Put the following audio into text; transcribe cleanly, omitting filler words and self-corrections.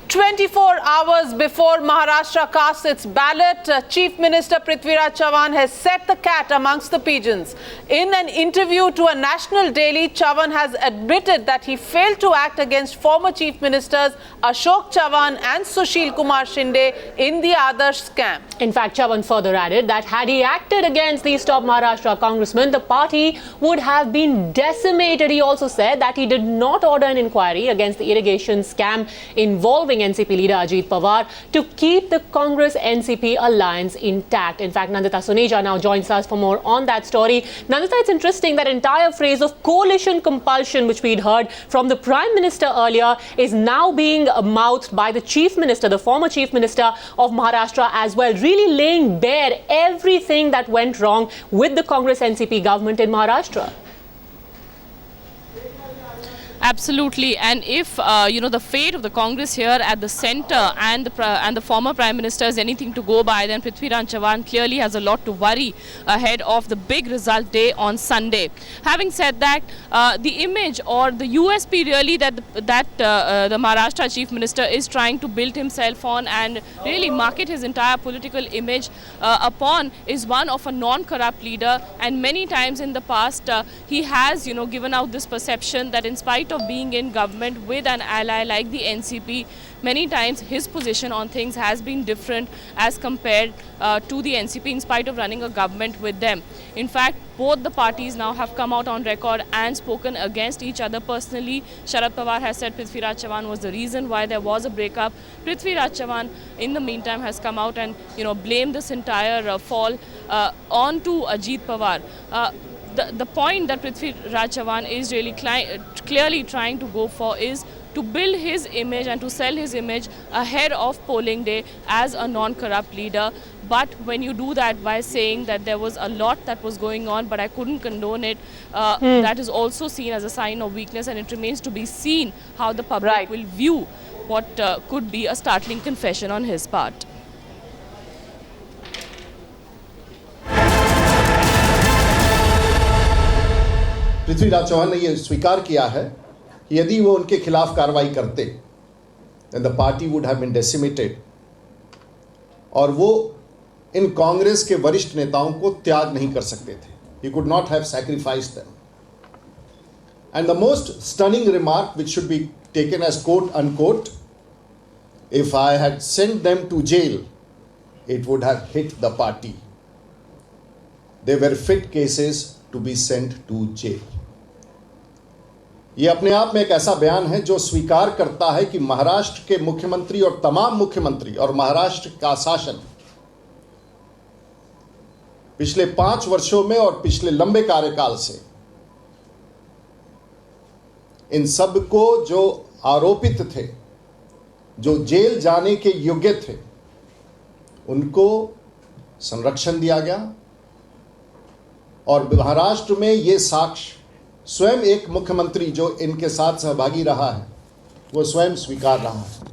24 hours before Maharashtra casts its ballot, Chief Minister Prithviraj Chavan has set the cat amongst the pigeons. In an interview to a national daily, Chavan has admitted that he failed to act against former Chief Ministers Ashok Chavan and Sushil Kumar Shinde in the Adarsh scam. In fact, Chavan further added that had he acted against these top Maharashtra congressmen, the party would have been decimated. He also said that he did not order an inquiry against the irrigation scam involving NCP leader Ajit Pawar to keep the Congress-NCP alliance intact. In fact, Nandita Suneja now joins us for more on that story. Nandita, it's interesting that entire phrase of coalition compulsion, which we'd heard from the Prime Minister earlier, is now being mouthed by the Chief Minister, the former Chief Minister of Maharashtra as well, really laying bare everything that went wrong with the Congress-NCP government in Maharashtra. Absolutely, and if the fate of the Congress here at the centre and the former Prime Minister is anything to go by, then Prithviraj Chavan clearly has a lot to worry ahead of the big result day on Sunday. Having said that, the image or the USP really that the Maharashtra Chief Minister is trying to build himself on and really market his entire political image upon is one of a non-corrupt leader. And many times in the past, he has given out this perception that in spite of being in government with an ally like the NCP, many times his position on things has been different as compared to the NCP in spite of running a government with them. In fact, both the parties now have come out on record and spoken against each other personally. Sharad Pawar has said Prithviraj Chavan was the reason why there was a breakup. Prithviraj Chavan in the meantime has come out and blamed this entire fall onto Ajit Pawar. The point that Prithviraj Chavan is really clearly trying to go for is to build his image and to sell his image ahead of polling day as a non-corrupt leader. But when you do that by saying that there was a lot that was going on, but I couldn't condone it, that is also seen as a sign of weakness, and it remains to be seen how the public will view what could be a startling confession on his part. Prithviraj Chauhan ने यह स्वीकार किया है कि यदि वो उनके खिलाफ कार्रवाई करते then the party would have been decimated और वो इन कांग्रेस के वरिष्ठ नेताओं को त्याग नहीं कर सकते थे. He could not have sacrificed them. And the most stunning remark, which should be taken as quote unquote, if I had sent them to jail, it would have hit the party. They were fit cases to be sent to jail. यह अपने आप में एक ऐसा बयान है जो स्वीकार करता है कि महाराष्ट्र के मुख्यमंत्री और तमाम मुख्यमंत्री और महाराष्ट्र का शासन पिछले 5 वर्षों में और पिछले लंबे कार्यकाल से इन सब को जो आरोपित थे, जो जेल जाने के योग्य थे, उनको संरक्षण दिया गया और महाराष्ट्र में ये साक्ष्य स्वयं एक मुख्यमंत्री जो इनके साथ सहभागी रहा है वो स्वयं स्वीकार रहा है.